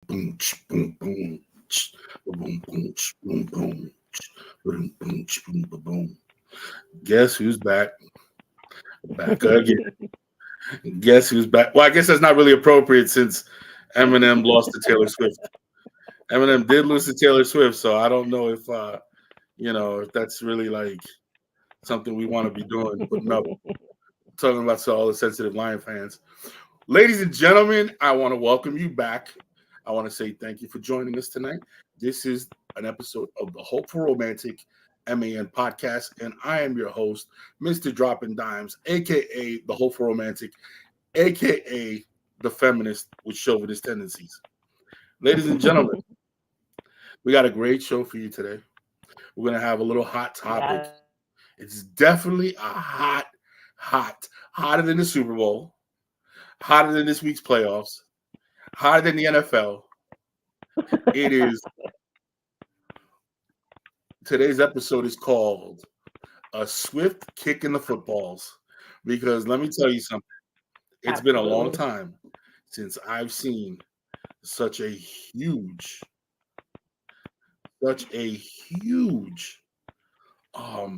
Boom, boom, boom, boom, boom, boom, boom, boom, boom, boom, boom. Guess who's back? Back again. Guess who's back? Well, I guess that's not really appropriate since Eminem lost to Taylor Swift. Eminem did lose to Taylor Swift, so I don't know if that's really like something we want to be doing. Putting up, talking about to all the sensitive Lion fans. Ladies and gentlemen, I want to welcome you back. I want to say thank you for joining us tonight. This is an episode of the Hopeful Romantic M.A.N podcast, and I am your host, Mr. Dropping Dimes, aka the Hopeful Romantic, aka the feminist with chauvinist tendencies. Ladies and gentlemen, we got a great show for you today. We're going to have a little hot topic. Yes. It's definitely a hotter than the Super Bowl, hotter than this week's playoffs, hotter than the NFL. It is. Today's episode is called A Swift Kick in the Footballs. Because let me tell you something. It's been a long Absolutely. time since I've seen such a huge, such a huge, hmm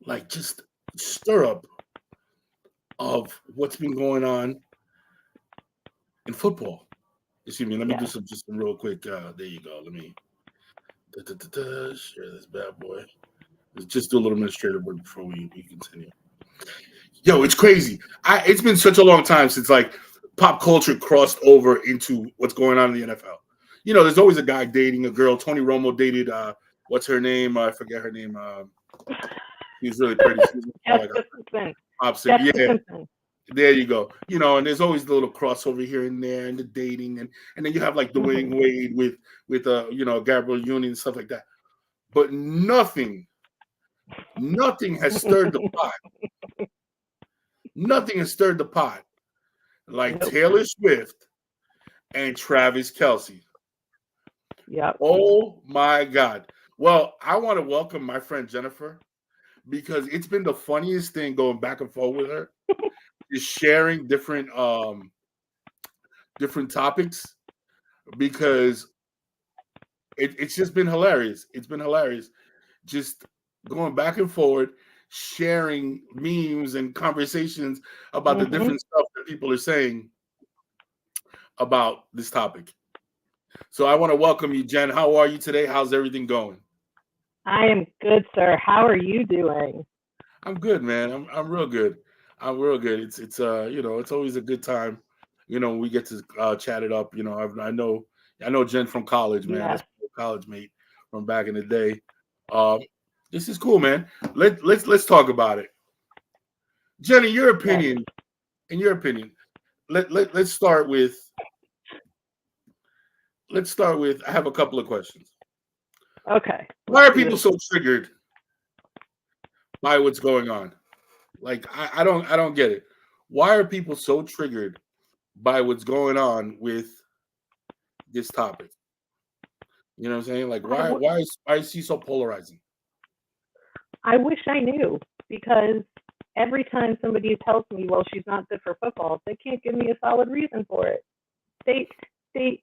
like just stir up of what's been going on in football. Excuse me. Let me do Yes. some real quick. There you go. Let me share this bad boy. Let's just do a little administrative work before we continue. Yo, it's crazy. It's been such a long time since like pop culture crossed over into what's going on in the NFL. There's always a guy dating a girl. Tony Romo dated what's her name? I forget her name. She's really pretty. She's like Jessica Simpson. opposite. Jessica Yeah, Simpson. there you go. And there's always the little crossover here and there, and the dating, and then you have like Dwayne hmm Wade with Gabriel Union and stuff like that. But nothing has stirred the pot. Nothing has stirred the pot like Nope. Taylor Swift and Travis Kelce. Yep. Oh my God. Well, I want to welcome my friend Jennifer because it's been the funniest thing going back and forth with her, is sharing different topics because it's just been hilarious. It's been hilarious. Just going back and forward, sharing memes and conversations about the hmm different stuff that people are saying about this topic. So I want to welcome you, Jen. How are you today? How's everything going? I am good, sir. How are you doing? I'm good, man. I'm real good. I'm real good. It's always a good time. We get to chat it up. I know Jen from college, man. That's Yes. my college mate from back in the day. Um, this is cool, man. Let's talk about it. Jen, Yes. in your opinion, let's start with I have a couple of questions. Okay. Why Let's are do people it. so triggered by what's going on? Like I don't get it. Why are people so triggered by what's going on with this topic? You know what I'm saying? Like I, w- why is he so polarizing? I wish I knew because every time somebody tells me, well, she's not good for football, they can't give me a solid reason for it. They, they,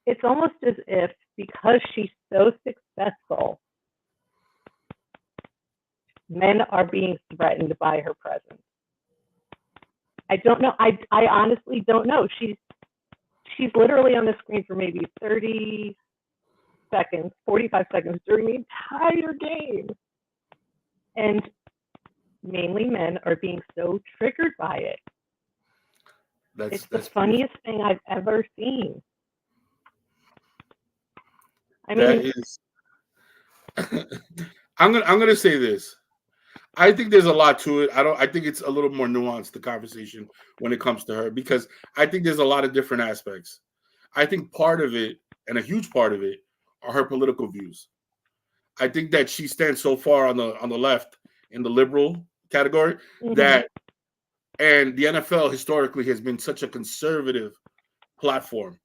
it's almost as if because she's so successful, men are being threatened by her presence. I don't know. I honestly don't know. She's literally on the screen for maybe 30 seconds, 45 seconds during the entire game. And mainly men are being so triggered by it. That's It's the that's beautiful. funniest thing I've ever seen. I That mean, is I'm gonna say this. I think there's a lot to it. I think it's a little more nuanced, the conversation when it comes to her, because I think there's a lot of different aspects. I think part of it, and a huge part of it, are her political views. I think that she stands so far on the left in the liberal category mm-hmm, that and the NFL historically has been such a conservative platform.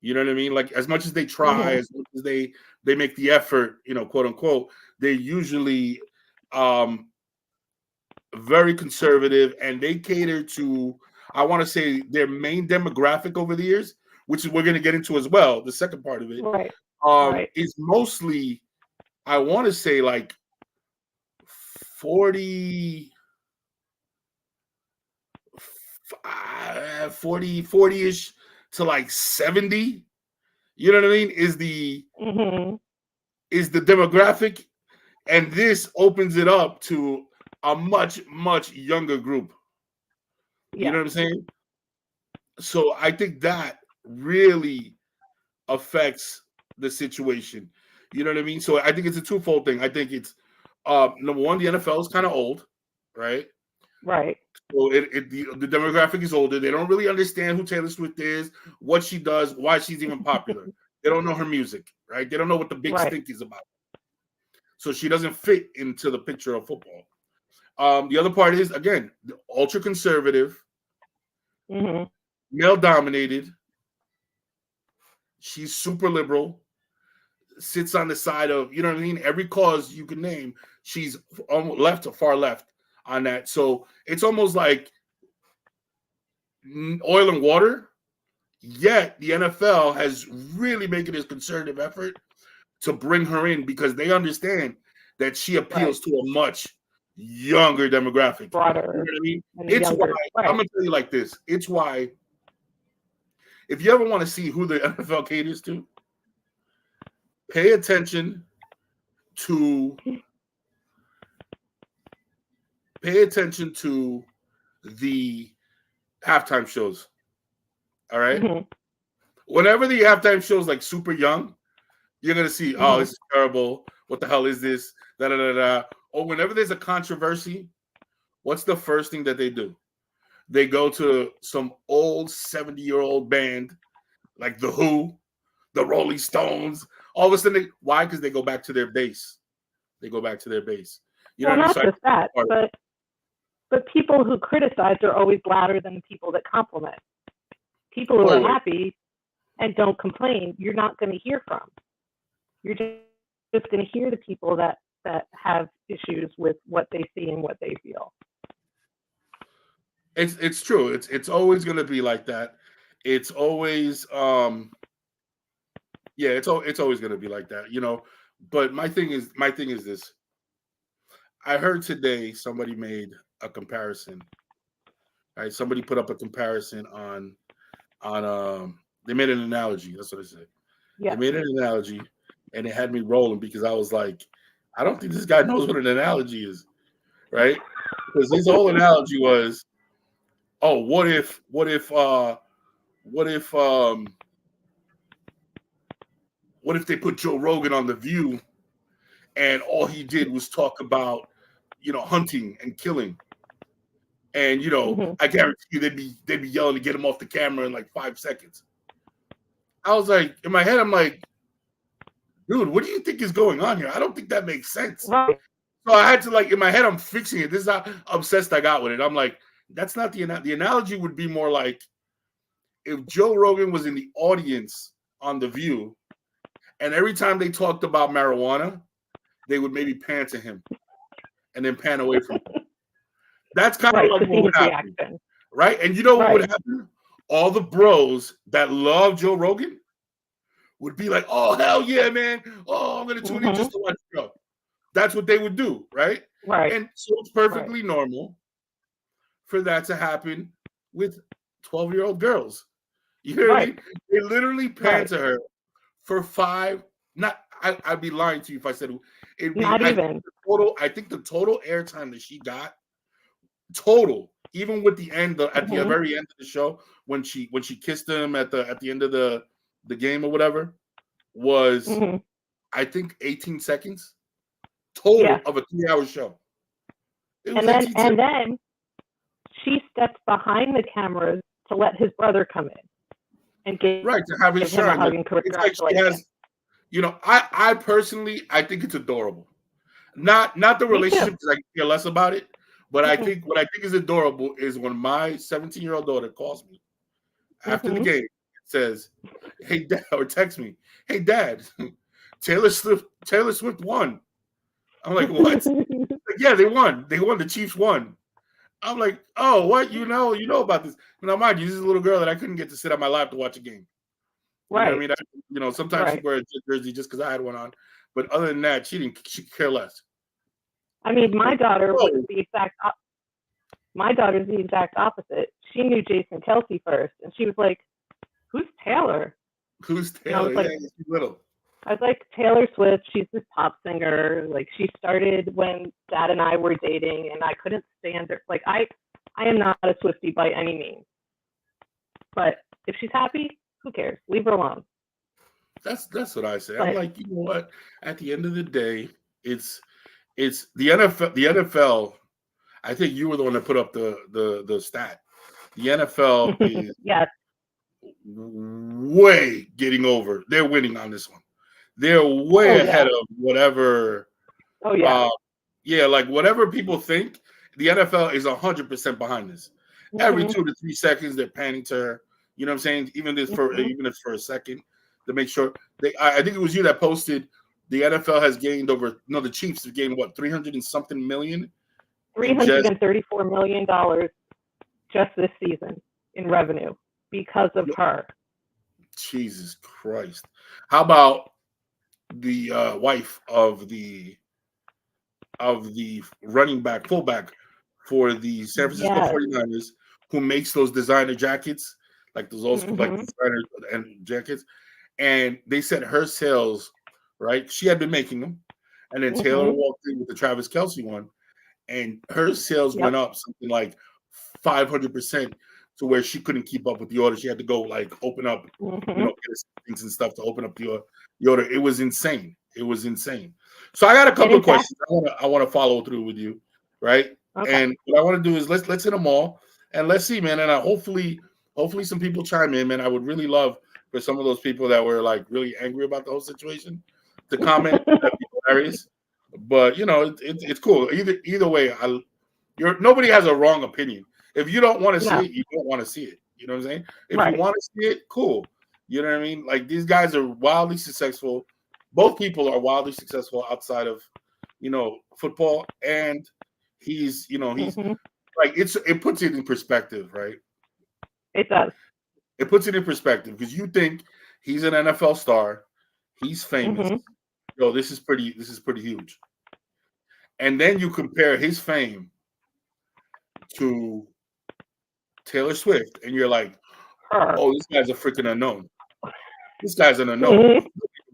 You know what I mean? Like as much as they try, mm-hmm, as much as they make the effort, quote unquote, they usually um very conservative and they cater to, I want to say, their main demographic over the years, which is we're going to get into as well. The second part of it, Right. Right. is mostly, I want to say like 40, 40-ish to like 70. You know what I mean? Mm-hmm. Is the demographic, and this opens it up to a much, much younger group. You Yeah. know what I'm saying? So I think that really affects the situation. You know what I mean? So I think it's a twofold thing. I think it's number one, the NFL is kind of old, right? Right. So the demographic is older. They don't really understand who Taylor Swift is, what she does, why she's even popular. They don't know her music, right? They don't know what the big Right. stink is about. So she doesn't fit into the picture of football. The other part is, again, ultra conservative, Mm-hmm. male dominated. She's super liberal, sits on the side of, you know what I mean? Every cause you can name, she's almost left to far left on that. So it's almost like oil and water. Yet the NFL has really making this concerted effort to bring her in because they understand that she Right. appeals to a much younger demographic. You know Broader what I mean? and It's why younger. I'm Right. gonna tell you like this. It's why if you ever want to see who the NFL caters to, pay attention to the halftime shows. All right. Mm-hmm. Whenever the halftime shows like super young, you're gonna see, oh, Mm-hmm. this is terrible. What the hell is this? Da da da da. Or whenever there's a controversy, what's the first thing that they do? They go to some old 70-year-old band like the Who, the Rolling Stones. All of a sudden, why? Because they go back to their base. They go back to their base. You know Well, what I mean? not So just that, part of but people who criticize are always louder than the people that compliment. People it. who are Always. happy and don't complain, you're not going to hear from. You're just going to hear the people that have issues with what they see and what they feel. It's true. It's always gonna be like that. It's always yeah, it's always gonna be like that, you know. But my thing is this. I heard today somebody made a comparison. Right? Somebody put up a comparison on they made an analogy. That's what I said. They Yeah. made an analogy and it had me rolling because I was like, I don't think this guy knows what an analogy is, right? Because his whole analogy was, oh, what if what if they put Joe Rogan on The View and all he did was talk about, hunting and killing. And Mm-hmm. I guarantee you they'd be yelling to get him off the camera in like 5 seconds. I was like, in my head, I'm like, dude, what do you think is going on here? I don't think that makes sense. Right. So I had to, like, in my head, I'm fixing it. This is how obsessed I got with it. I'm like, that's not the analogy. Would be more like if Joe Rogan was in the audience on The View, and every time they talked about marijuana, they would maybe pan to him and then pan away from him. That's kind of Right. like To what see would his happen, reaction. right? And you know what would Right. happen? All the bros that love Joe Rogan would be like, "Oh, hell yeah, man! Oh, I'm gonna tune in Mm-hmm. just to watch the show." That's what they would do, right? Right. And so it's Right. perfectly normal for that to happen with 12-year-old girls. You know what I Right. mean? They literally pan Right. to her for five. Not, I'd be lying to you if I said it'd be. Not even. I think the total airtime that she got, total, even with the end, at the Mm-hmm. very end of the show, when she kissed him at the end of the game or whatever, was Mm-hmm. I think 18 seconds total Yeah. of a 3-hour show. It was And 18 seconds. then she steps behind the cameras to let his brother come in and give Right, to have it him a shine. hug and It's like she congratulate him. has, I personally, I think it's adorable. Not the Me too. relationship, because I care less about it. But I Mm-hmm. think what I think is adorable is when my 17-year-old daughter calls me after the Mm-hmm. game and says, "Hey, Dad," or texts me, "Hey, Dad, Taylor Swift won." I'm like, "What?" Like, yeah, they won. They won. The Chiefs won. I'm like, "Oh, what? You know about this?" Now, mind you, this is a little girl that I couldn't get to sit on my lap to watch a game. You know what I Right. mean? Sometimes she Right. wear a jersey just because I had one on, but other than that, she could care less. I mean, But my daughter's the exact opposite. She knew Jason Kelce first, and she was like, "Who's Taylor?" who's And I Taylor? was Yeah, like, she's little. Taylor Swift. She's this pop singer. Like, she started when Dad and I were dating, and I couldn't stand her. Like, I am not a Swiftie by any means, but if she's happy, who cares? Leave her alone. That's what I say. I'm But like, you know what? At the end of the day, it's the NFL. The NFL. I think you were the one that put up the stat. The NFL is yes, way getting over. They're winning on this one. They're oh way yeah, ahead of whatever. oh yeah. Uh, yeah, like whatever people think, the NFL is 100% behind this. Every Mhm, 2 to 3 seconds, they're panning to her. You know what I'm saying? mhm. Even if for a second, to make sure they. I think it was you that posted. The NFL has gained over. No, the Chiefs have gained what 300 and something million Three in hundred just. and thirty-four million dollars just this season in revenue because of her. Jesus Christ! How about the wife of the running back, fullback for the San Francisco Yes. 49ers, who makes those designer jackets, like those old school, like Mhm. designer and jackets. And they said her sales, right? She had been making them. And then Taylor Mhm. walked in with the Travis Kelce one, and her sales Yep. went up something like 500% to where she couldn't keep up with the order. She had to go like open up, Mhm. get things and stuff to open up the order. It was insane. It was insane. So I got a And couple in of fact, questions. I want to follow through with you, right? okay. And what I want to do is let's hit them all and let's see, man. And hopefully some people chime in, man. I would really love for some of those people that were like really angry about the whole situation to comment. That'd be hilarious. But it's cool. Either way, nobody has a wrong opinion. If you don't want to see No. it, you don't want to see it. You know what I'm saying? If you Right. want to see it, cool. You know what I mean? Like these guys are wildly successful. Both people are wildly successful outside of, football. And he's Mhm. like it puts it in perspective, right? It does. It puts it in perspective because you think he's an NFL star, he's famous. Mhm. Yo, this is pretty huge. And then you compare his fame to Taylor Swift, and you're like, Her. oh, this guy's a freaking unknown. This guy's an unknown. Mhm.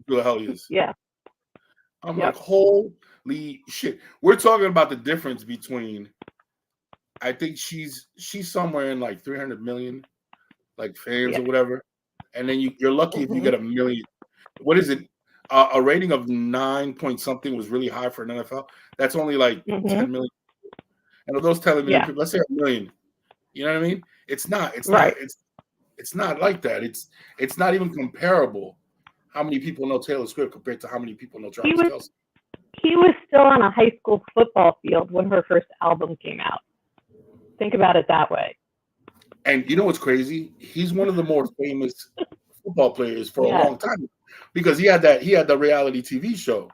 Who the hell he is? Yeah. I'm like, Yep. holy shit. We're talking about the difference between. I think she's somewhere in like 300 million, like fans Yeah. or whatever, and then you're lucky if you Mhm. get a million. What is it? A rating of 9 point something was really high for an NFL. That's only like Mhm. 10 million, and of those 10 million Yeah. people, let's say a million. You know what I mean? It's not. It's not. Right. It's not like that. It's not even comparable. How many people know Taylor Swift compared to how many people know He Travis was Kelce? he was still on a high school football field when her first album came out. Think about it that way. And you know what's crazy? He's one of the more famous football players for a Yes. long time because he had the reality TV show.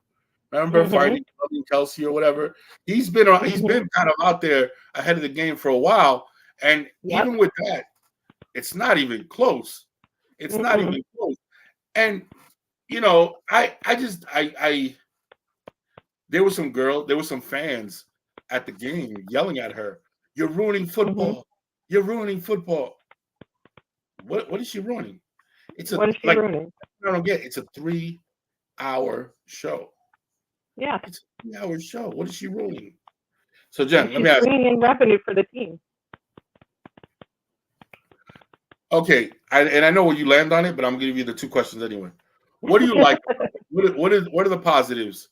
Remember Mhm. Finding Kelsey or whatever? He's Mhm. been kind of out there ahead of the game for a while, and Yep. even with that, it's not even close. It's not Mm-mm. even close. And I just there were some fans at the game yelling at her, "You're ruining Mhm. football. You're ruining football." What is she ruining? It's a What is she like ruining? I don't get. It's a 3 hour show. Yeah. It's a 3 hour show. What is she ruining? So And Jen, let she's me ask bringing in revenue for the team. you. Okay, and I know where you land on it, but I'm gonna give you the two questions anyway. What do you like about it? What are the positives?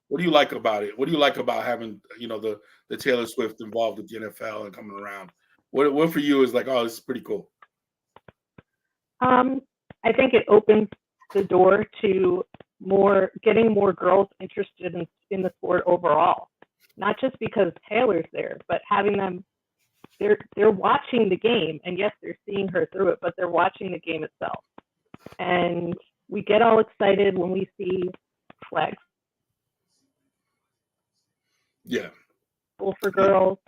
What do you like about it? What do you like about having the Taylor Swift involved with the NFL and coming around? What for you is like, oh, this is pretty cool. um, I think it opens the door to getting more girls interested in the sport overall. Not just because Taylor's there, but having them they're watching the game, and yes, they're seeing her through it, but they're watching the game itself. And we get all excited when we see flags Yeah, for yeah, girls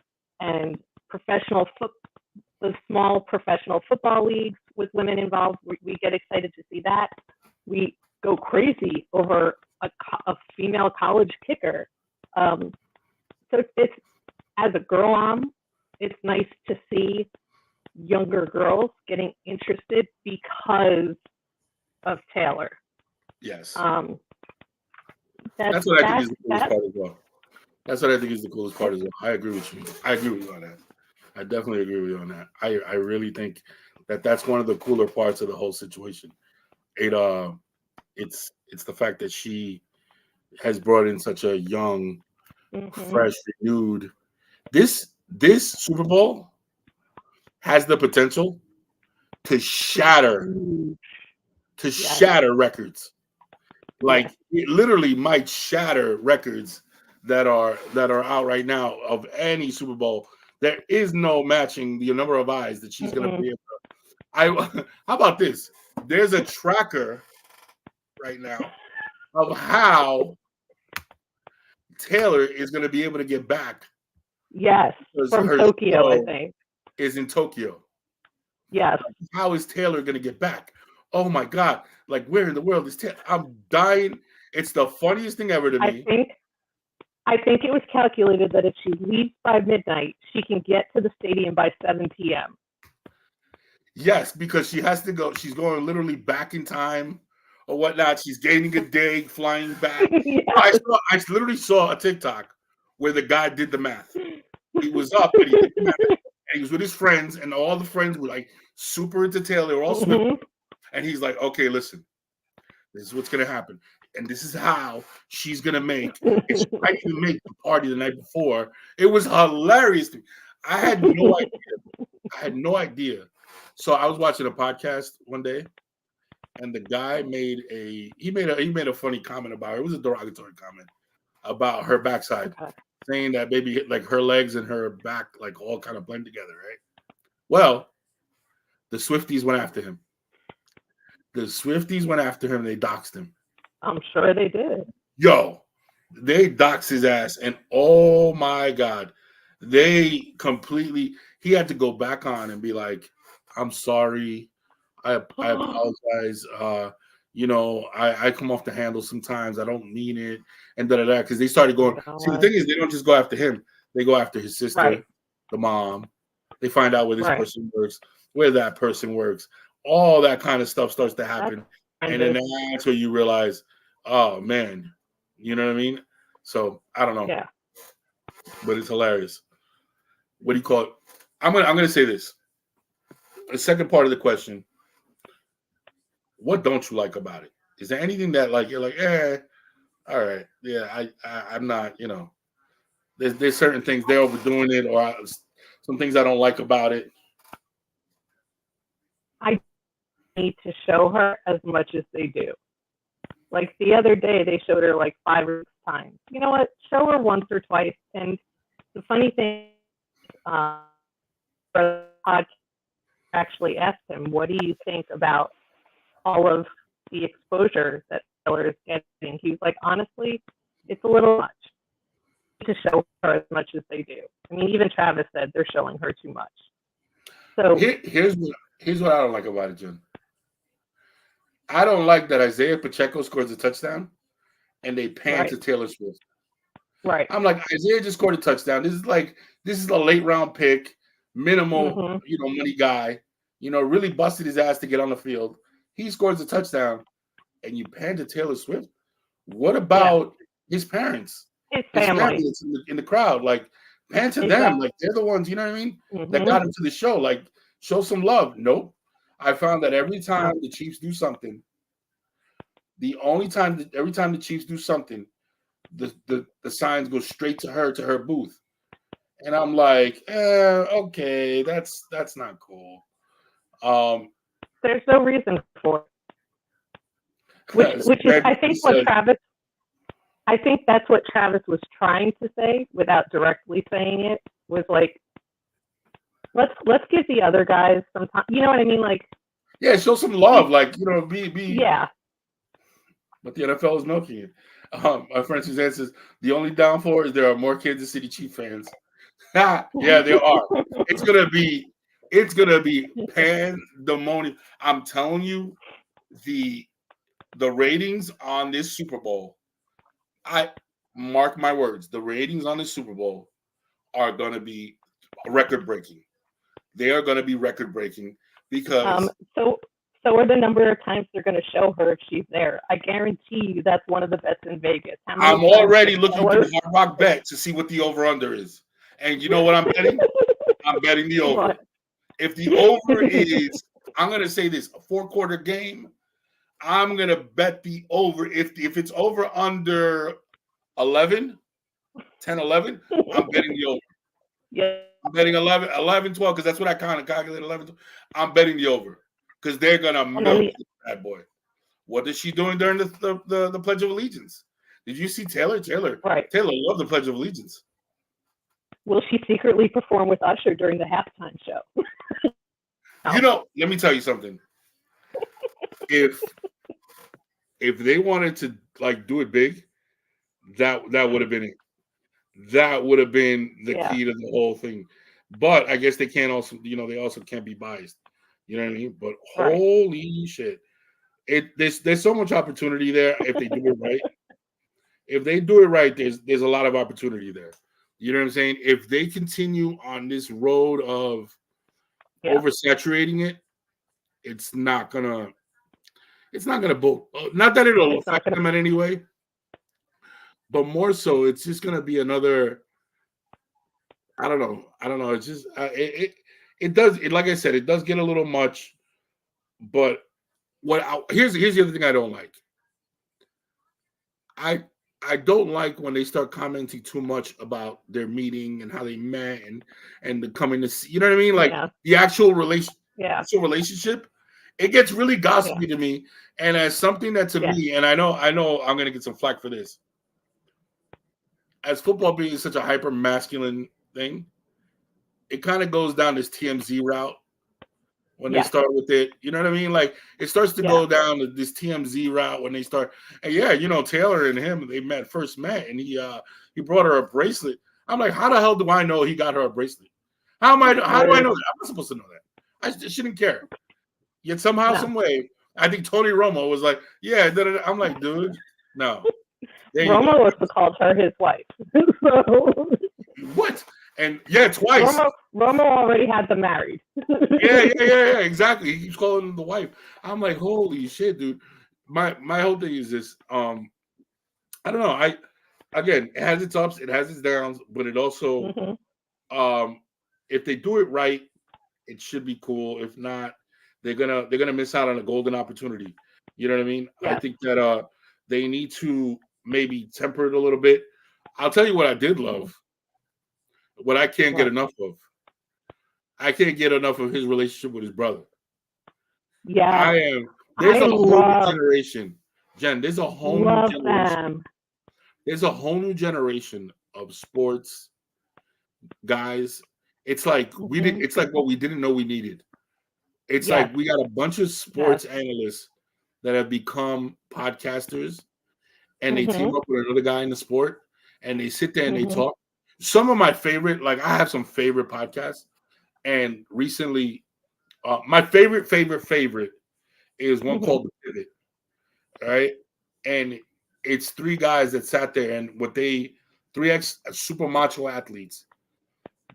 and professional foot the small professional football leagues with women involved, we get excited to see that. We go crazy over a female college kicker. So it's as a girl mom, it's nice to see younger girls getting interested because of Taylor. Yes. That's what I think is the coolest part as well. That's what I think is the coolest part as well. I agree with you. I agree with you on that. I definitely agree with you on that. I really think that that's one of the cooler parts of the whole situation. It's the fact that she has brought in such a young, fresh, renewed. This Super Bowl has the potential to shatter records. Like it literally might shatter records that are out right now of any Super Bowl. There is no matching the number of eyes that she's going to be able to. How about this? There's a tracker right now of how Taylor is going to be able to get back. Yes, from Tokyo, I think. Is in Tokyo. Yes. How is Taylor going to get back? Oh my God. Like, where in the world is Taylor? I'm dying. It's the funniest thing ever to me. I think it was calculated that if she leaves by midnight, she can get to the stadium by 7 p.m. Yes, because she has to go. She's going literally back in time or whatnot. She's gaining a day, flying back. Yes. I literally saw a TikTok where the guy did the math. He was up and he did the math. And he was with his friends, and all the friends were like super into Taylor. They were all swimming. And he's like, okay, listen, this is what's going to happen. And this is how she's going to make. And she might even make the party the night before. It was hilarious to me. I had no idea. So I was watching a podcast one day, and the guy made a funny comment about her. It was a derogatory comment about her backside, saying that maybe like her legs and her back like all kind of blend together, right? Well, the Swifties went after him. They doxed him. I'm sure they did. Yo, they doxed his ass, and oh my God, he had to go back on and be like, I'm sorry. I apologize. I come off the handle sometimes. I don't mean it. And because they started going. See, the thing is, they don't just go after him. They go after his sister, the mom. They find out where this person works, where that person works. All that kind of stuff starts to happen. And then that's where you realize, oh, man. You know what I mean? So, I don't know. Yeah. But it's hilarious. What do you call it? I'm gonna say this. The second part of the question, what don't you like about it? Is there anything that like you're like, all right, yeah, I'm not, there's certain things they're overdoing it, or some things I don't like about it. I need to show her as much as they do. Like the other day, they showed her like 5 or 6 times. You know what? Show her once or twice. And the funny thing, the podcast actually asked him, what do you think about all of the exposure that Taylor is getting? He's like, honestly, it's a little much to show her as much as they do. I mean, even Travis said they're showing her too much. So here's what I don't like about it, Jen. I don't like that Isaiah Pacheco scores a touchdown and they pan to Taylor Swift. Right. I'm like, Isaiah just scored a touchdown. This is a late round pick, minimal, money guy, really busted his ass to get on the field. He scores a touchdown and you pan to Taylor Swift. What about his parents? His family that's in the crowd. Like, pan to them. Like, they're the ones, you know what I mean? That got into the show. Like, show some love. Nope. I found that every time the Chiefs do something, every time the Chiefs do something, the signs go straight to her booth. And I'm like, okay, that's not cool. There's no reason for it. Which is, I think, what Travis. I think that's what Travis was trying to say without directly saying it. Was like, let's give the other guys some time. You know what I mean? Like, yeah, show some love. Like, be yeah. But the NFL is milking it. My friend Suzanne says the only downfall is there are more Kansas City Chiefs fans. Yeah, there are. It's gonna be It's gonna be pandemonium. I'm telling you, the ratings on this Super Bowl, I mark my words, the ratings on this Super Bowl are gonna be record breaking. They are gonna be record breaking because So are the number of times they're going to show her if she's there. I guarantee you that's one of the bets in Vegas. How many I'm times already they looking show through her? Hard Rock Bet to see what the over under is. And you know what I'm betting? I'm betting the over. What? If the over is, I'm gonna say this, a 4-quarter game, I'm gonna bet the over. If it's over under 11, 10, 11, I'm betting the over. Yeah. I'm betting 11, 11, 12, because that's what I kind of calculate 11, 12. I'm betting the over because they're gonna And then milk that boy. What is she doing during the Pledge of Allegiance? Did you see Taylor? Taylor right. loved the Pledge of Allegiance. Will she secretly perform with Usher during the halftime show? You know, let me tell you something. If they wanted to like do it big, that would have been it. That would have been the key to the whole thing. But I guess they can't also, they also can't be biased. You know what I mean? But holy shit. There's so much opportunity there if they do it right. If they do it right, there's a lot of opportunity there. You know what I'm saying? If they continue on this road of oversaturating it, it's not gonna boat. Not that it'll affect them in any way, but more so, it's just gonna be another. I don't know. It's just it does. Like I said, it does get a little much. But here's the other thing I don't like. I don't like when they start commenting too much about their meeting and how they met and the coming to see. You know what I mean? Like the actual relationship. It gets really gossipy to me, and as something that to me, and I know I'm gonna get some flack for this. As football being such a hyper masculine thing, it kind of goes down this TMZ route when they start with it. You know what I mean? Like it starts to go down to this TMZ route when they start. And Taylor and him, they first met, and he brought her a bracelet. I'm like, how the hell do I know he got her a bracelet? How do I know that? I'm not supposed to know that. I shouldn't care. Yet somehow, some way, I think Tony Romo was like, yeah. I'm like, dude, no. Romo also called her his wife. What? And twice. Romo already had them married. yeah, exactly. He keeps calling them the wife. I'm like, holy shit, dude. My whole thing is this. I don't know. Again, it has its ups, it has its downs, but it also, if they do it right, it should be cool. If not, they're gonna miss out on a golden opportunity. You know what I mean? I think that they need to maybe temper it a little bit. I'll tell you what I did love. What I can't get enough of. I can't get enough of his relationship with his brother. Yeah. There's a whole new generation. Jen, there's a whole new generation. There's a whole new generation of sports guys. It's like it's like what we didn't know we needed. It's like we got a bunch of sports analysts that have become podcasters, and they team up with another guy in the sport, and they sit there and they talk. Some of my favorite, like I have some favorite podcasts, and recently, my favorite is one called The Pivot, right? And it's 3 guys that sat there and three super macho athletes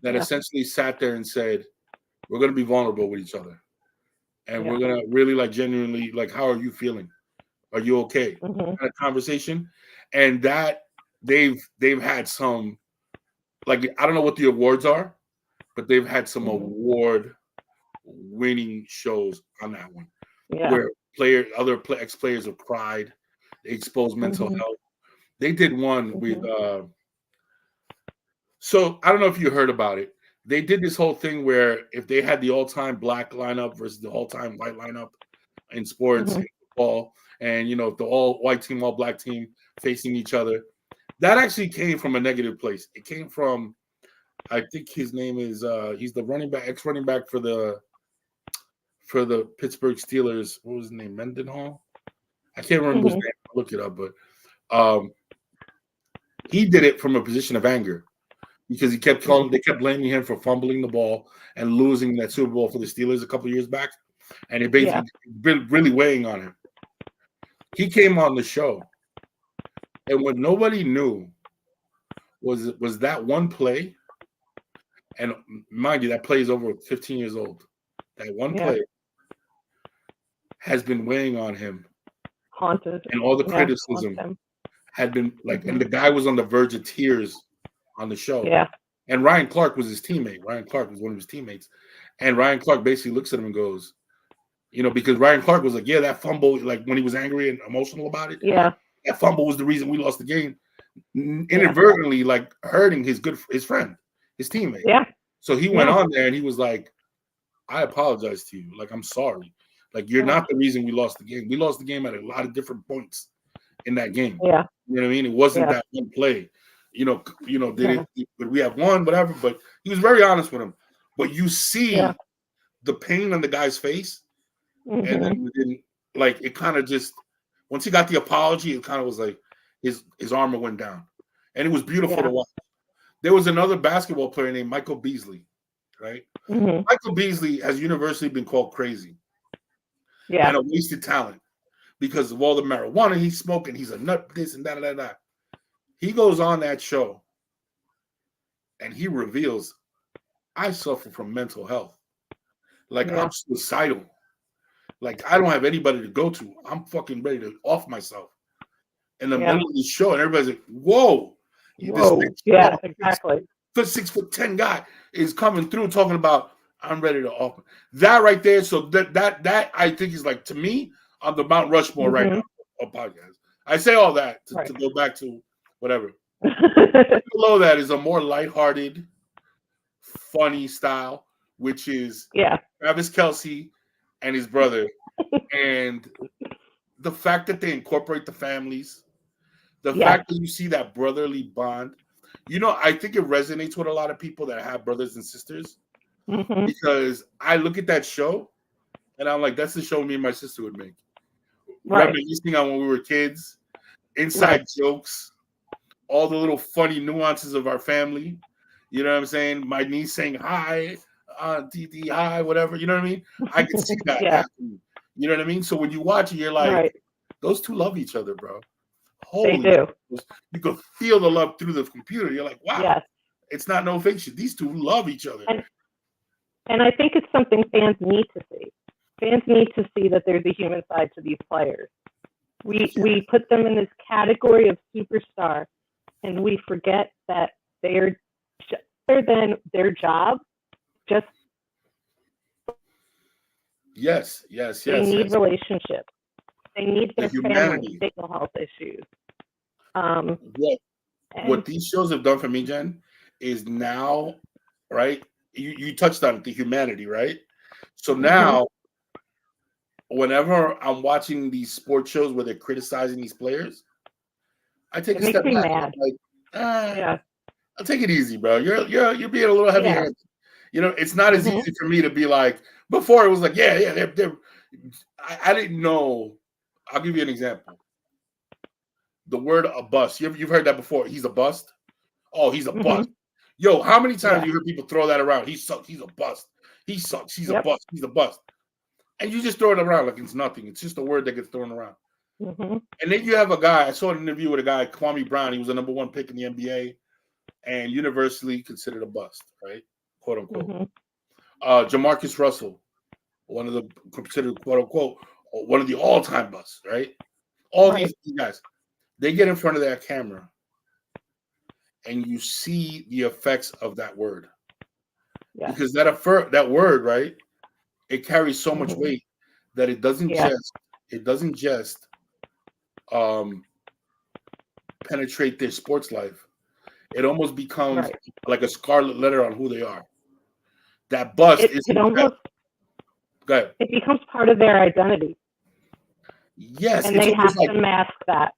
that essentially sat there and said, we're going to be vulnerable with each other. And we're going to really like genuinely, like, how are you feeling? Are you okay? Kind of conversation. And that they've had some, like, I don't know what the awards are, but they've had some award winning shows on that one. Where other ex-players have cried, they expose mental health. They did one with so I don't know if you heard about it. They did this whole thing where if they had the all-time black lineup versus the all-time white lineup in sports and football, and if the all white team, all black team facing each other, that actually came from a negative place. It came from, I think his name is he's the ex-running back for the Pittsburgh Steelers. What was his name? Mendenhall? I can't remember his name. I'll look it up, but he did it from a position of anger. because they kept blaming him for fumbling the ball and losing that Super Bowl for the Steelers a couple years back, and it basically been really weighing on him. He came on the show, and what nobody knew was that one play, and mind you, that play is over 15 years old. That one play has been weighing on him, haunted, and all the criticism had been like, and the guy was on the verge of tears on the show. Yeah. And Ryan Clark was his teammate. Ryan Clark was one of his teammates. And Ryan Clark basically looks at him and goes, because Ryan Clark was like, yeah, that fumble, like when he was angry and emotional about it. Yeah. That fumble was the reason we lost the game. Inadvertently, like hurting his friend, his teammate. Yeah. So he went on there and he was like, I apologize to you. Like, I'm sorry. Like, you're not the reason we lost the game. We lost the game at a lot of different points in that game. Yeah. You know what I mean? It wasn't that one play. But we have won, whatever. But he was very honest with him. But you see the pain on the guy's face, and then it kind of just, once he got the apology, it kind of was like his armor went down, and it was beautiful to watch. There was another basketball player named Michael Beasley, right? Michael Beasley has universally been called crazy, and a wasted talent because of all the marijuana he's smoking. He's a nut, this and that. He goes on that show and he reveals, I suffer from mental health. Like, I'm suicidal. Like, I don't have anybody to go to. I'm fucking ready to off myself. In the middle of the show, and everybody's like, whoa. Exactly. 6'10" guy is coming through talking about, I'm ready to off. That right there, so that I think is like, to me, on the Mount Rushmore right now of podcasts. I say all that to go back to whatever. Below that is a more lighthearted, funny style, which is Travis Kelce and his brother. And the fact that they incorporate the families, the fact that you see that brotherly bond, I think it resonates with a lot of people that have brothers and sisters, because I look at that show and I'm like, that's the show me and my sister would make. Reminiscing on when we were kids, inside jokes, all the little funny nuances of our family. You know what I'm saying? My niece saying hi, TT, hi, whatever. You know what I mean? I can see that happening. You know what I mean? So when you watch it, you're like, those two love each other, bro. They do. You can feel the love through the computer. You're like, wow, it's not no fiction. These two love each other. And I think it's something fans need to see. Fans need to see that there's a human side to these players. We put them in this category of superstar, and we forget that they're other than their job. Just they need relationships. They need their family, mental health issues. What these shows have done for me, Jen, is now, right? You touched on it, the humanity, right? So now, whenever I'm watching these sports shows where they're criticizing these players, I take a step back. I'm like, I'll take it easy, bro. You're being a little heavy-handed. It's not as easy for me to be like, before it was like, they're I didn't know. I'll give you an example. The word a bust. You've heard that before. He's a bust. Oh, he's a bust. Yo, how many times you heard people throw that around? He sucks. He's a bust. He sucks. He's a bust. He's a bust. And you just throw it around like it's nothing. It's just a word that gets thrown around. And then you have a guy. I saw an interview with a guy, Kwame Brown. He was the number 1 pick in the NBA and universally considered a bust, right? Quote unquote. Jamarcus Russell, one of the considered quote unquote one of the all-time busts, right? All these guys, they get in front of that camera and you see the effects of that word. Because that word, right? It carries so much weight that it doesn't just penetrate their sports life. It almost becomes like a scarlet letter on who they are. That bust is almost, go ahead. It becomes part of their identity. Yes, and they have to mask that.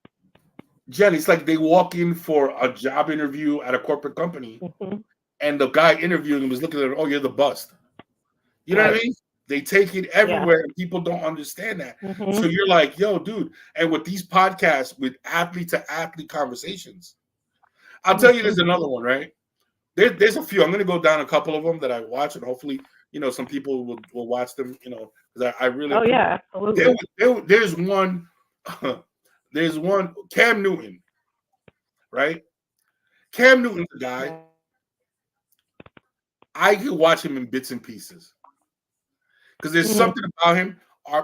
Jen, it's like they walk in for a job interview at a corporate company, and the guy interviewing them is looking at them, oh, you're the bust. You know what I mean? They take it everywhere, and people don't understand that. So you're like, yo, dude. And with these podcasts, with athlete-to-athlete conversations, I'll tell you there's another one, right? there's a few. I'm going to go down a couple of them that I watch, and hopefully, some people will watch them. Because I really Oh appreciate. yeah, absolutely. There's one. There's one. Cam Newton, right? Cam Newton's a guy. Yeah. I could watch him in bits and pieces because there's Mhm. something about him,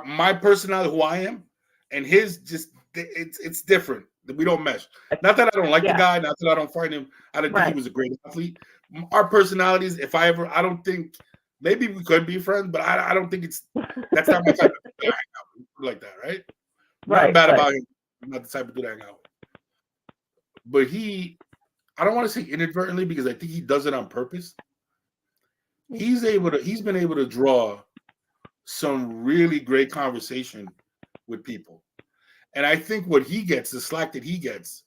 my personality, who I am, and his just it's different. We don't mesh. Not that I don't like the Yeah. guy, not that I don't find him. I don't think he Right. was a great athlete. Our personalities, I don't think maybe we could be friends, but I don't think that's not my type of thing to hang out with, like that, right? Nothing Right. bad Right. about him. I'm not the type of dude to hang out with. But I don't want to say inadvertently because I think he does it on purpose. He's been able to draw some really great conversation with people. And I think what he gets, the slack that he gets,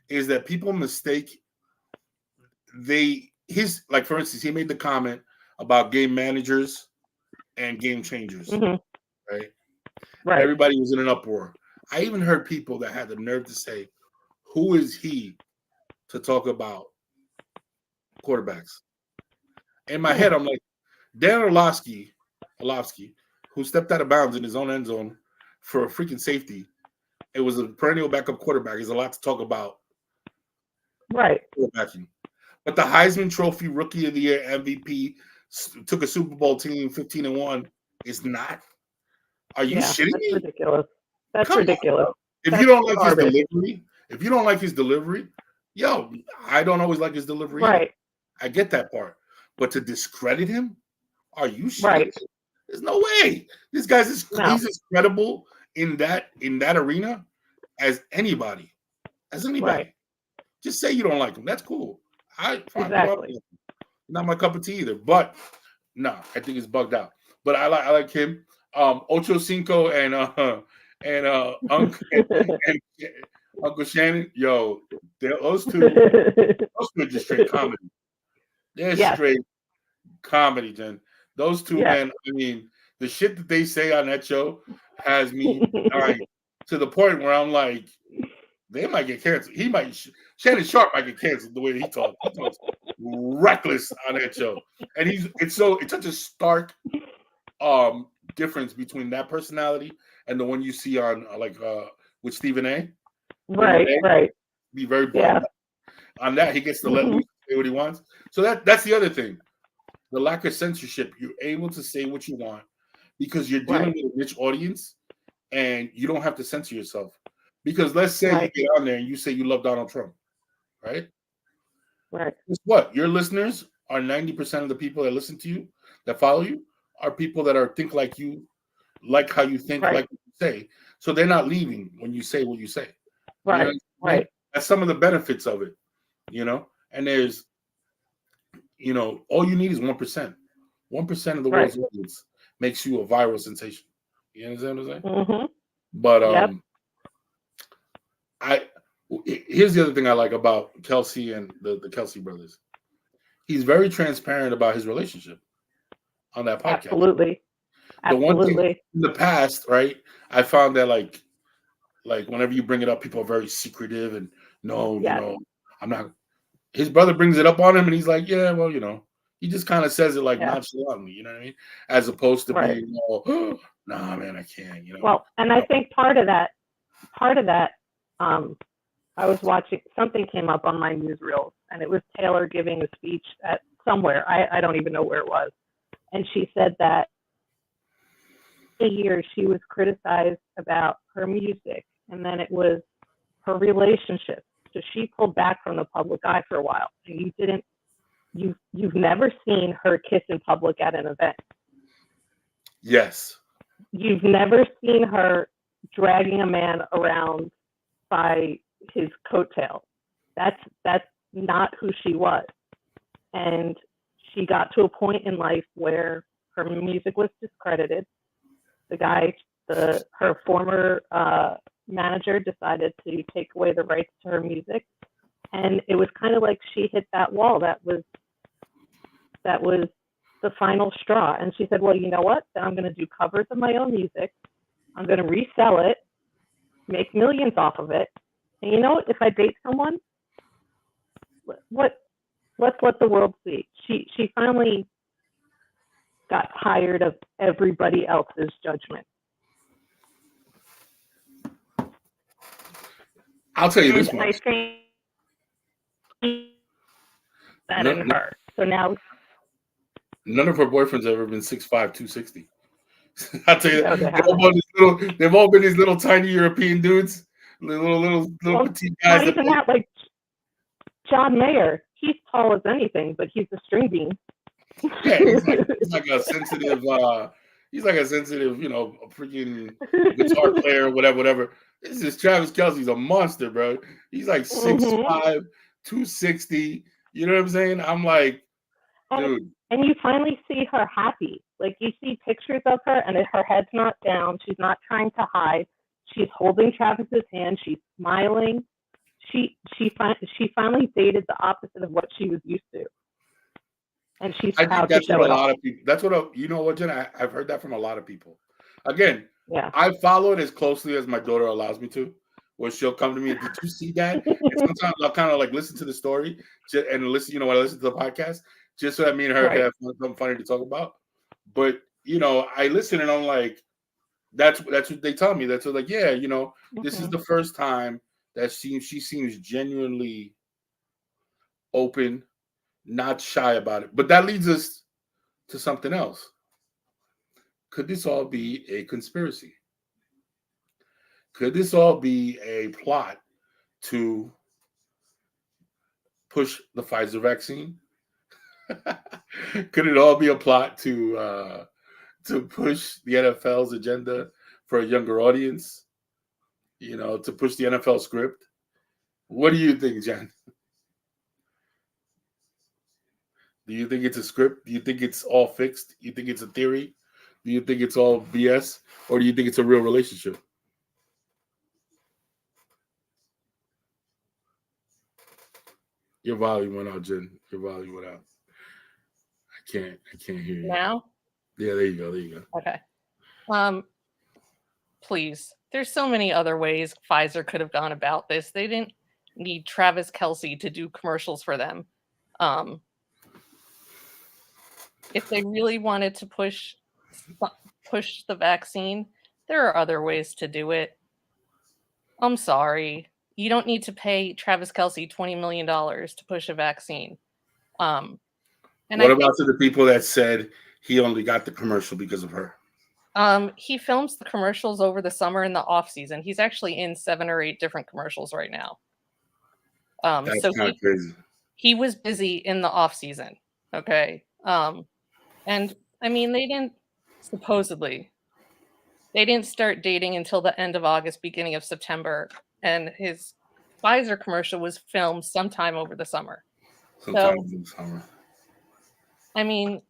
is that people mistake like for instance, he made the comment about game managers and game changers, Mhm. right? And Right. everybody was in an uproar. I even heard people that had the nerve to say, who is he to talk about quarterbacks? In my head, I'm like, Dan Orlovsky, who stepped out of bounds in his own end zone for a freaking safety. It was a perennial backup quarterback. There's a lot to talk about Right. quarterbacking. But the Heisman Trophy Rookie of the Year MVP took a Super Bowl team 15-1 is not. Are you Yeah. shitting That's me? ridiculous. That's Come on. ridiculous. If you That's don't like his garbage. delivery, yo, I don't always like his delivery either. Right. I get that part. But to discredit him, are you shitting Right. me? There's no way. This guy's No. he's as credible in that arena as anybody. As anybody. Right. Just say you don't like him. That's cool. Fine. Exactly. Not my cup of tea either. But no, I think it's bugged out. But I like him. Ocho Cinco and Uncle and Uncle Shannon. Yo, those two are just straight comedy. They're Yes. straight comedy, Jen. Those two Yes. men. I mean, the shit that they say on that show has me dying to the point where I'm like, they might get canceled. Shannon Sharp might get canceled the way he talks. He talks reckless on that show, and it's such a stark difference between that personality and the one you see on with Stephen A. Right. Right. Be very Yeah. blunt. On that, he gets to let loose, say what he wants. So that's the other thing. The lack of censorship. You're able to say what you want because you're dealing with a rich audience, and you don't have to censor yourself. Because let's say you get on there and you say you love Donald Trump, right? Right. Guess what? Your listeners are 90% of the people that listen to you, that follow you, are people that think like you, like how you think, like what you say. So they're not leaving when you say what you say. Right. You know what I mean? That's some of the benefits of it, And there's, all you need is 1%. 1% of the world's audience makes you a viral sensation. You understand what I'm saying? Mm-hmm. But here's the other thing I like about Kelce and the Kelce brothers. He's very transparent about his relationship on that podcast. Absolutely. The one thing in the past, right? I found that like whenever you bring it up, people are very secretive and I'm not. His brother brings it up on him, and he's like, yeah, well, he just kind of says it like nonchalantly, you know what I mean? As opposed to being, oh, nah, man, I can't, Well, and I think part of that, I was watching, something came up on my newsreels, and it was Taylor giving a speech at somewhere. I don't even know where it was. And she said that a year she was criticized about her music, and then it was her relationship. So she pulled back from the public eye for a while. And you've never seen her kiss in public at an event. Yes. You've never seen her dragging a man around by his coattail. That's not who she was. And she got to a point in life where her music was discredited. Her former manager decided to take away the rights to her music, and it was kind of like she hit that wall. That was the final straw. And she said, well, you know what? Then I'm going to do covers of my own music. I'm going to resell it, make millions off of it. And if I date someone, what let's let the world see. She finally got tired of everybody else's judgment. I'll tell you And this I much. think that in her. So now, None of her boyfriends have ever been 6'5", 260. I'll tell you, no, they they've all been these little tiny European dudes, little well, petite guys. not even that. Like John Mayer, he's tall as anything, but he's a string bean. Yeah, he's like a sensitive, he's like a sensitive, a freaking guitar player, whatever. This is Travis Kelce's a monster, bro. He's like 6'5", 260. You know what I'm saying? I'm like, dude. And you finally see her happy. Like you see pictures of her, and her head's not down. She's not trying to hide. She's holding Travis's hand. She's smiling. She finally dated the opposite of what she was used to, and she's I proud think that's to show what a it lot off. of people. That's what you know what, Jen. I've heard that from a lot of people. Again, Yeah. I follow it as closely as my daughter allows me to. Where she'll come to me, did you see that? And sometimes I'll kind of like listen to the story and listen. When I listen to the podcast, just so that me and her can have something funny to talk about. But I listen and I'm like, that's what they tell me. That's what, like, yeah, this is the first time that she seems genuinely open, not shy about it. But that leads us to something else. Could this all be a conspiracy? Could this all be a plot to push the Pfizer vaccine? Could it all be a plot to push the NFL's agenda for a younger audience? To push the NFL script? What do you think, Jen? Do you think it's a script? Do you think it's all fixed? Do you think it's a theory? Do you think it's all BS? Or do you think it's a real relationship? Your volume went out, Jen. Your volume went out. I can't hear you. Now? Yeah, there you go. Okay. Please. There's so many other ways Pfizer could have gone about this. They didn't need Travis Kelce to do commercials for them. If they really wanted to push the vaccine, there are other ways to do it. I'm sorry. You don't need to pay Travis Kelce $20 million to push a vaccine. What about to the people that said he only got the commercial because of her? He films the commercials over the summer in the off season. He's actually in 7 or 8 different commercials right now. That's kind of crazy. He was busy in the off season. Okay. And I mean, they didn't start dating until the end of August, beginning of September. And his Pfizer commercial was filmed sometime over the summer. I mean,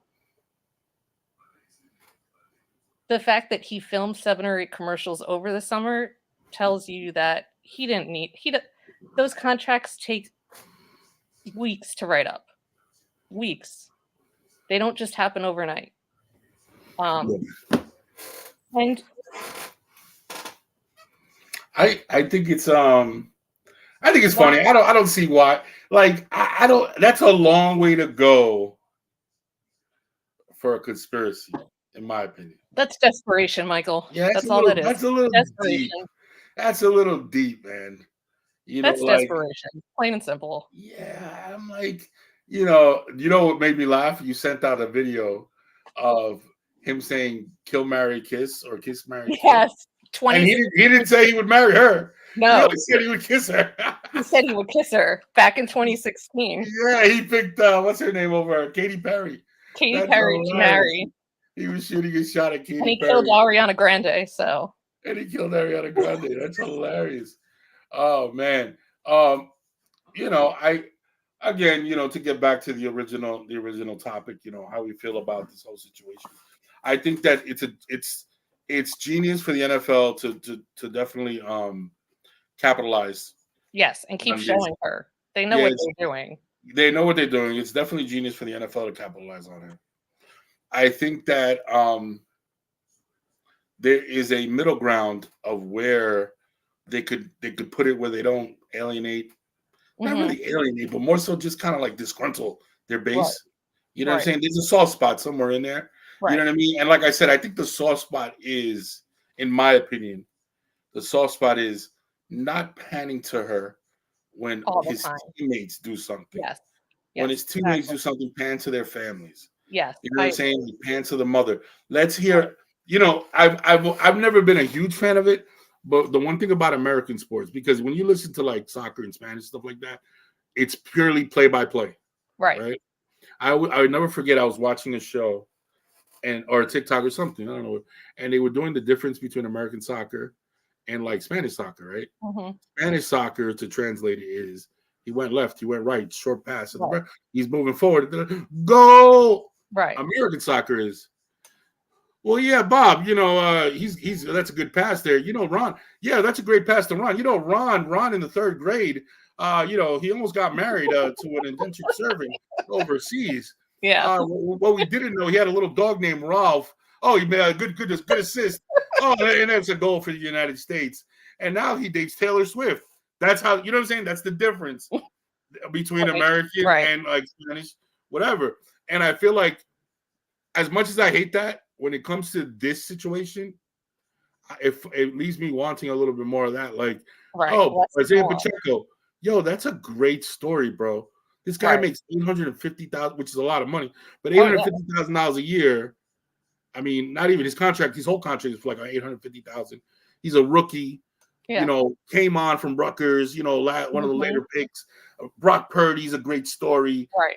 the fact that he filmed 7 or 8 commercials over the summer tells you that he didn't need those contracts take weeks to write up. Weeks. They don't just happen overnight. And I think it's funny. I don't see why. Like I don't. That's a long way to go for a conspiracy, in my opinion. That's desperation, Michael. Yeah, that's all that is. That's a little desperation. Deep. That's a little deep, man. That's desperation, plain and simple. Yeah, I'm like, you know what made me laugh? You sent out a video of him saying "kill, marry, kiss" or "kiss, marry, kill." Yes, 20. And he didn't say he would marry her. No, he said he would kiss her. He said he would kiss her back in 2016. Yeah, he picked what's her name over her? Katy Perry. Katy Perry to marry. He was shooting a shot at Katy Perry. And he killed Ariana Grande. And he killed Ariana Grande. That's hilarious. Oh man. To get back to the original topic, how we feel about this whole situation. I think that it's genius for the NFL to definitely capitalize. Yes, and keep showing her. They know what they're doing. They know what they're doing. It's definitely genius for the NFL to capitalize on it. I think that there is a middle ground of where they could put it where they don't alienate not Mhm. really alienate, but more so just kind of like disgruntle their Right. base. You know what I'm Right. saying? There's a soft spot somewhere in there. You know Right. what I mean? And like I said, I think the soft spot is, in my opinion, the soft spot is not panning to her when All the his time. teammates do something. Yes. When Yes. his teammates Exactly. do something, pan to their families. Yes. You know what I I'm agree. saying? Pan to the mother. Let's Right. hear. You know, I've never been a huge fan of it, but the one thing about American sports, because when you listen to like soccer and Spanish stuff like that, it's purely play by play, Right. right? I would never forget. I was watching a show or a TikTok or something. I don't know, and they were doing the difference between American soccer and like Spanish soccer, right? Mhm. Spanish soccer, to translate it, is he went left, he went right, short pass, Right. he's moving forward, goal. Right. American soccer is, well, yeah, Bob, you know, he's that's a good pass there. You know, Ron, yeah, that's a great pass to Ron. You know, Ron in the third grade, you know, he almost got married to an indentured servant overseas. Yeah. What we didn't know, he had a little dog named Ralph. Oh, he made a good assist. Oh, and that's a goal for the United States. And now he dates Taylor Swift. That's how, you know what I'm saying? That's the difference between Right. American Right. and like Spanish, whatever. And I feel like, as much as I hate that, when it comes to this situation, if it leaves me wanting a little bit more of that, like, Right. oh, Less is Isaiah more. Pacheco, yo, that's a great story, bro. This guy Right. makes $850,000, which is a lot of money, but Oh yeah. $850,000 a year. I mean, not even his contract. His whole contract is for like 850,000. He's a rookie. You Yeah. know, came on from Rutgers. You know, one of the Mhm. later picks. Brock Purdy's a great story. Right.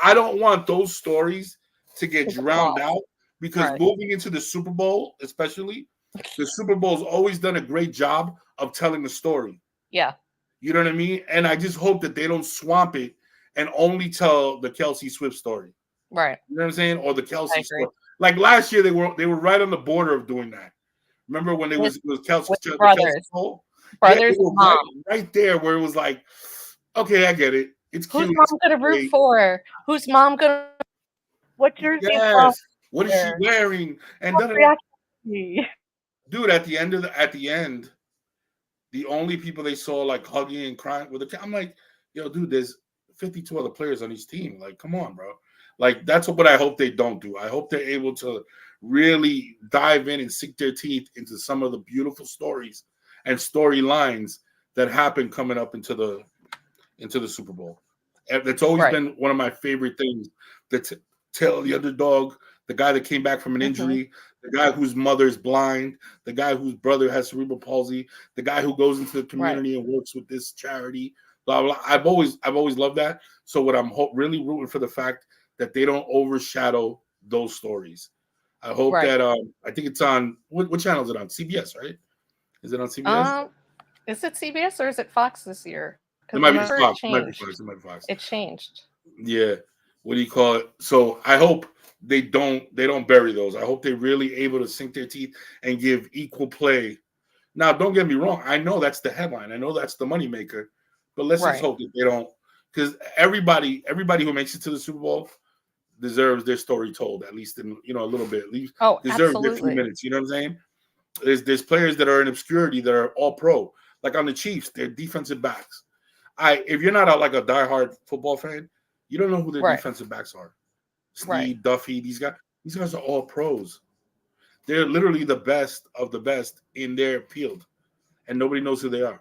I don't want those stories to get To get drowned lost. out, because Right. moving into the Super Bowl, especially, the Super Bowl's always done a great job of telling the story. Yeah. You know what I mean? And I just hope that they don't swamp it and only tell the Kelce Swift story. Right. You know what I'm saying? Or the I Kelce agree. story. Like last year, they were right on the border of doing that. Remember when it was Kelce, With the Kelce brothers. Bowl? Yeah, they Brothers were and mom. right there where it was like, okay, I get it. It's Who's cute. mom It's gonna root great. for? Who's mom gonna What jersey is mom Yes. What is she wear? wearing? And What's reaction? dude, at the end, the only people they saw like hugging and crying with I'm like, yo, dude, there's 52 other players on each team. Like, come on, bro. Like, that's what I hope they don't do. I hope they're able to really dive in and sink their teeth into some of the beautiful stories and storylines that happen coming up into the Super Bowl. And that's always Right. been one of my favorite things. The tale of the underdog, the guy that came back from an injury, the guy whose mother is blind, the guy whose brother has cerebral palsy, the guy who goes into the community and works with this charity. Blah blah. I've always loved that. So what I'm really rooting for the fact that they don't overshadow those stories. I hope Right. that I think it's on what channel is it on? CBS, right? Is it on CBS? Is it CBS or is it Fox this year? It Because might be remember Fox. it changed. It might be Fox. It changed. Yeah. What do you call it? So I hope they don't bury those. I hope they're really able to sink their teeth and give equal play. Now, don't get me wrong. I know that's the headline. I know that's the moneymaker. But let's just Right. hope that they don't, because everybody who makes it to the Super Bowl deserves their story told, at least in a little bit. At least Oh, deserves their few absolutely. minutes. You know what I'm saying? There's players that are in obscurity that are all pro. Like on the Chiefs, they're defensive backs. If you're not like a diehard football fan, you don't know who their Right. defensive backs are. Sneed, Right. Duffy, these guys are all pros. They're literally the best of the best in their field, and nobody knows who they are.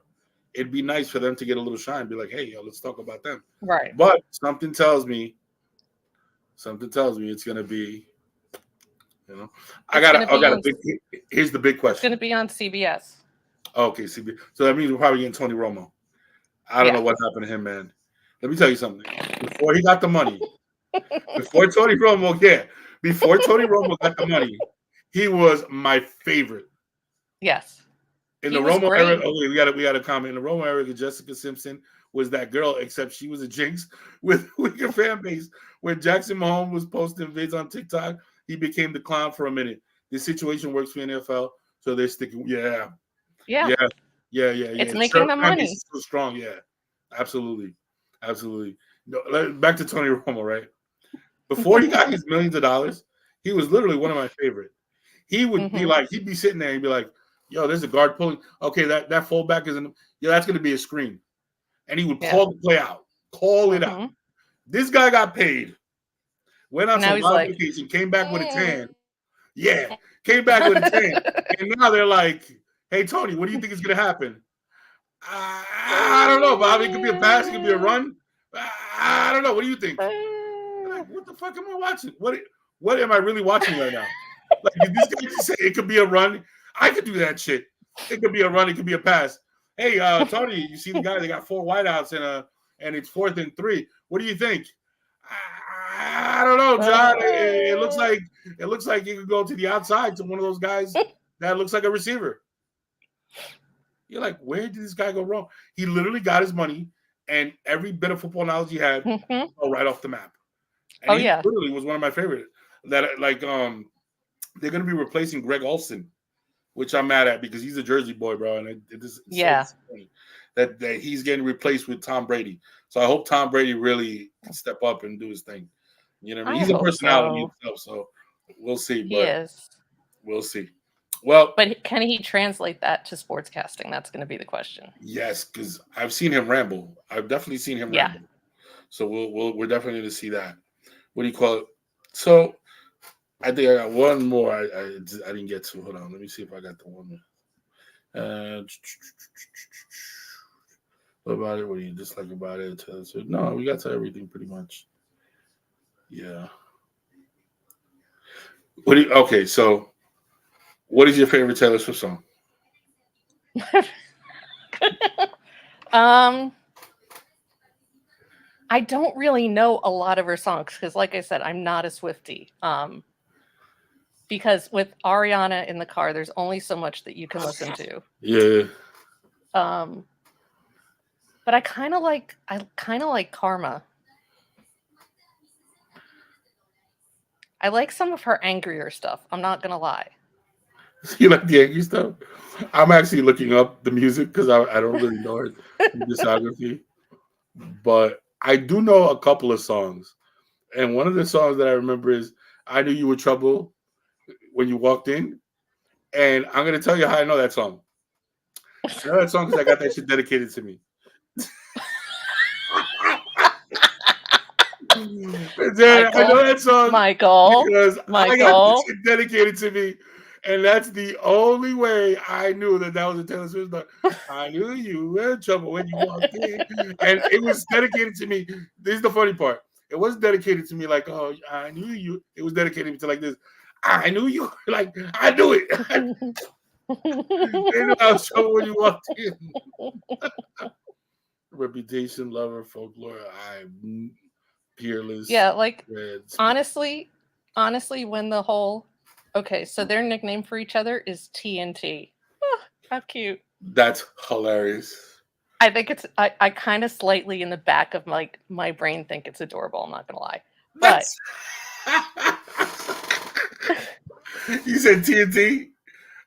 It'd be nice for them to get a little shine, be like, hey, yo, let's talk about them. Right. But something tells me it's gonna be, here's the big It's question. gonna be on CBS. Okay, CB. So that means we're probably getting Tony Romo. I don't know what happened to him, man. Let me tell you something. Before he got the money, before Tony Romo got the money, he was my favorite. Yes. In He the was Romo great. era, we got a comment. In the Romo era, Jessica Simpson was that girl, except she was a jinx with your fan base. When Jackson Mahomes was posting vids on TikTok, he became the clown for a minute. This situation works for NFL, so they're sticking. Yeah. It's making them money. Is so strong. Yeah, absolutely. No, back to Tony Romo, right? Before he got his millions of dollars, he was literally one of my favorite. He would be like, he'd be sitting there and be like, yo, there's a guard pulling. Okay, that fullback isn't. Yeah, that's going to be a screen. and he would call the play out, call it out. This guy got paid, went on some wild vacation, came back with a tan. Yeah, came back with a tan, and now they're like, "Hey Tony, what do you think is gonna happen?" I don't know, Bobby. It could be a pass, it could be a run. I don't know. What do you think? Like, what the fuck am I watching? What am I really watching right now? Like, did this guy just say it could be a run? I could do that shit. It could be a run. It could be a pass. Hey, Tony, you see the guy? They got 4 wideouts and it's 4th and 3. What do you think? I don't know, John. It looks like you could go to the outside to one of those guys that looks like a receiver. You're like, where did this guy go wrong? He literally got his money, and every bit of football knowledge he had fell right off the map. And he literally was one of my favorite. That like they're gonna be replacing Greg Olsen, which I'm mad at because he's a Jersey boy, bro, and it's so funny that he's getting replaced with Tom Brady. So I hope Tom Brady really can step up and do his thing. You know what I mean? He's a personality himself, so we'll see. But we'll see. Well, but can he translate that to sportscasting? That's going to be the question. Yes, because I've seen him ramble. I've definitely seen him ramble. So we're definitely going to see that. What do you call it? So I think I got one more. I didn't get to. Hold on, let me see if I got the one more. What about it? What do you dislike about it? No, we got to everything pretty much. Yeah. Okay, so what is your favorite Taylor Swift song? I don't really know a lot of her songs because, like I said, I'm not a Swiftie. Because with Ariana in the car, there's only so much that you can listen to. Yeah. But I kind of like Karma. I like some of her angrier stuff. I'm not gonna lie. You like the angry stuff? I'm actually looking up the music because I don't really know her discography, but I do know a couple of songs. And one of the songs that I remember is "I Knew You Were Trouble" when you walked in. And I'm gonna tell you how I know that song. I know that song because I got that shit dedicated to me. I know that song, Michael, because I got this shit dedicated to me, and that's the only way I knew that was a Taylor Swift song. I knew you were in trouble when you walked in, and it was dedicated to me. This is the funny part. It wasn't dedicated to me like, oh, I knew you. It was dedicated to like this. I knew you. Like, I knew it. They knew I was trouble when you walked in. Reputation, lover, folklore. I'm peerless. Yeah, like honestly, when the whole so their nickname for each other is TNT. Oh, how cute. That's hilarious. I think it's I kind of slightly in the back of my brain think it's adorable. I'm not gonna lie. But you said TNT?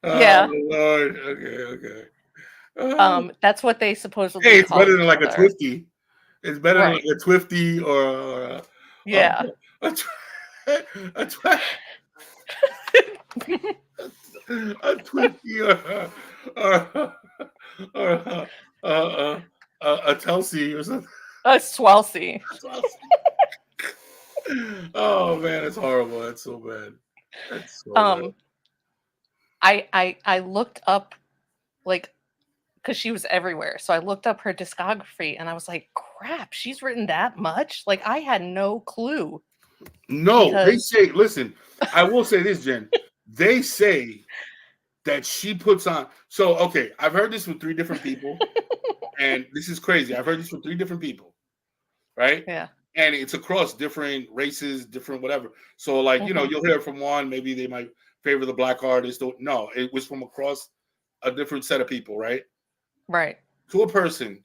Yeah. Oh Lord. Okay. That's what they supposedly Hey, it's call better than like other. a Twifty. It's better than like a Twifty or yeah. A Twifty or a Telsey or something. A Swelsey. Oh man, it's horrible. That's so bad. That's so bad. I looked up because she was everywhere. So I looked up her discography and I was like, crap, she's written that much? Like, I had no clue. No, they say, listen, I will say this, Jen. They say that she puts on. So, okay, I've heard this with 3 different people. And this is crazy. I've heard this with 3 different people. Right? Yeah. And it's across different races, different whatever. So, like, you know, you'll hear from one. Maybe they might favor the black artist. No, it was from across a different set of people, right? Right. To a person,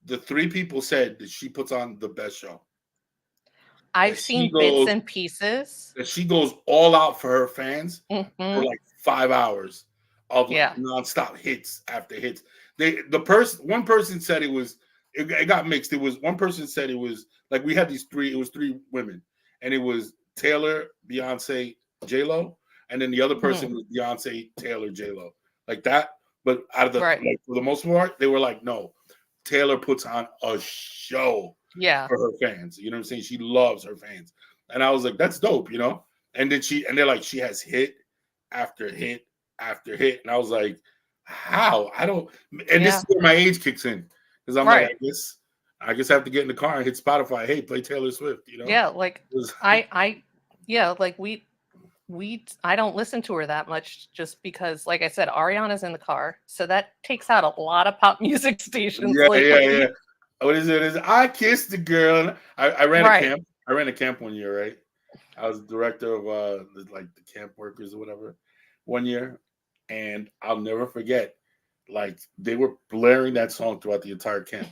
the 3 people said that she puts on the best show. I've seen bits and pieces. That she goes all out for her fans for like 5 hours of like nonstop hits after hits. One person said it got mixed. It was one person said it was like we had these 3. It was 3 women, and it was Taylor, Beyonce, J-Lo, and then the other person was Beyonce, Taylor, J-Lo, like that. But out of the like, for the most part, they were like, no, Taylor puts on a show Yeah. for her fans. You know what I'm saying? She loves her fans. And I was like, that's dope, you know? And then they're like, she has hit after hit after hit. And I was like, how? I don't, and this Yeah. is where my age kicks in. Because I'm like, Right. I guess I have to get in the car and hit Spotify. Hey, play Taylor Swift, you know? Yeah. Like It was- yeah, like I don't listen to her that much just because, like I said, Ariana's in the car. So that takes out a lot of pop music stations yeah. lately. What is it? I kissed the girl. I ran a Right. camp. I ran a camp one year, right? I was director of the camp workers or whatever one year, and I'll never forget. Like they were blaring that song throughout the entire camp.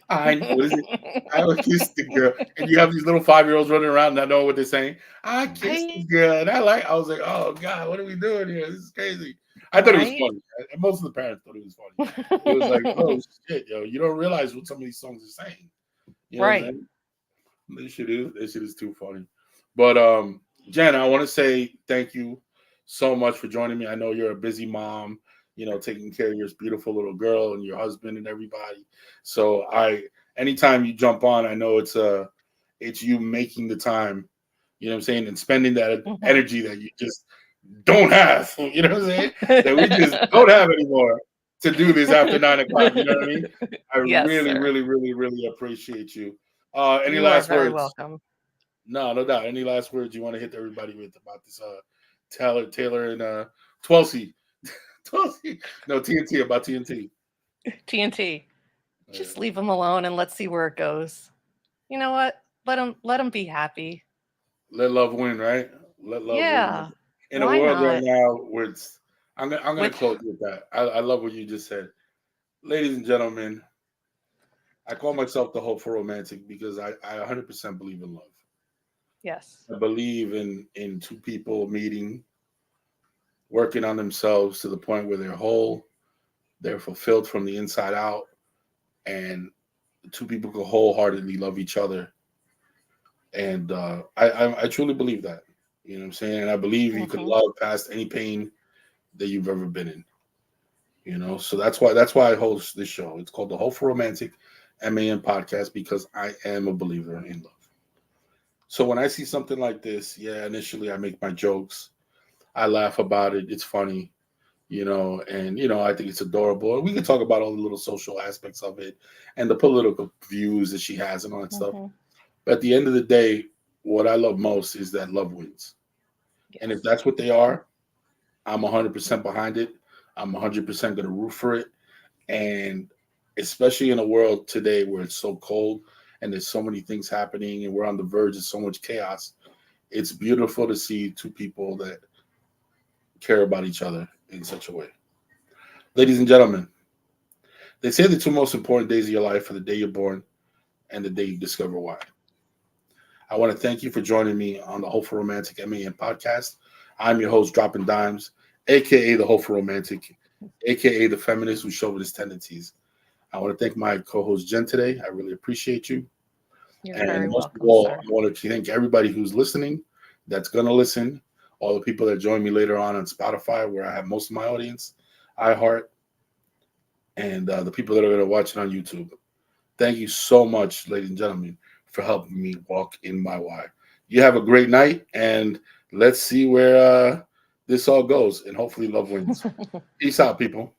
What is it? I kissed the girl, and you have these little 5-year-olds running around not knowing what they're saying. I kissed the Right. girl, and I was like, oh God, what are we doing here? This is crazy. I thought it was Right. funny. And most of the parents thought it was funny. It was like, oh shit, yo, you don't realize what some of these songs are saying. You know what I'm Right. saying? This shit is too funny. But Jen, I want to say thank you so much for joining me. I know you're a busy mom, you know, taking care of your beautiful little girl and your husband and everybody. So anytime you jump on, I know it's you making the time, you know what I'm saying, and spending that Mhm. energy that you just don't have, you know what I'm saying? That we just don't have anymore to do this after 9 o'clock. You know what I mean? I Yes, really, sir. really, really, really appreciate you. Any You are last very words? welcome. No, no doubt. Any last words you want to hit everybody with about this Taylor and Twelsey? Twelsey? No, TNT, about TNT. TNT. Uh, Just leave them alone and let's see where it goes. You know what? Let them be happy. let love win, right? Let love win. Yeah. In a Why world right not? now where I'm gonna With close with that. I love what you just said. Ladies and gentlemen, I call myself the hopeful romantic because I 100% believe in love. yes. I believe in two people meeting, working on themselves to the point where they're whole, they're fulfilled from the inside out, and two people can wholeheartedly love each other. And I truly believe that. You know what I'm saying? And I believe you can Hmm. love past any pain that you've ever been in. You know, so that's why I host this show. It's called the Hopeful Romantic M.A.N podcast because I am a believer in love. So when I see something like this, yeah, initially I make my jokes. I laugh about it. It's funny, you know, and I think it's adorable. And we can talk about all the little social aspects of it and the political views that she has and all that stuff. Hmm. But at the end of the day, what I love most is that love wins. And if Yes. that's what they are, I'm 100% behind it. I'm 100% going to root for it. And especially in a world today where it's so cold and there's so many things happening and we're on the verge of so much chaos, it's beautiful to see two people that care about each other in such a way. Ladies and gentlemen, they say the two most important days of your life are the day you're born and the day you discover why. I want to thank you for joining me on the Hopeful Romantic M.A.N podcast. I'm your host, Dropping Dimes, aka the Hopeful Romantic, aka the feminist with chauvinist tendencies. I want to thank my co-host Jen today. I really appreciate you. You're very And most of welcome, all, sir. I want to thank everybody who's listening, that's going to listen, all the people that join me later on Spotify, where I have most of my audience, iHeart, and the people that are going to watch it on YouTube. Thank you so much, ladies and gentlemen, for helping me walk in my why. You have a great night, and let's see where this all goes, and hopefully love wins. Peace out, people.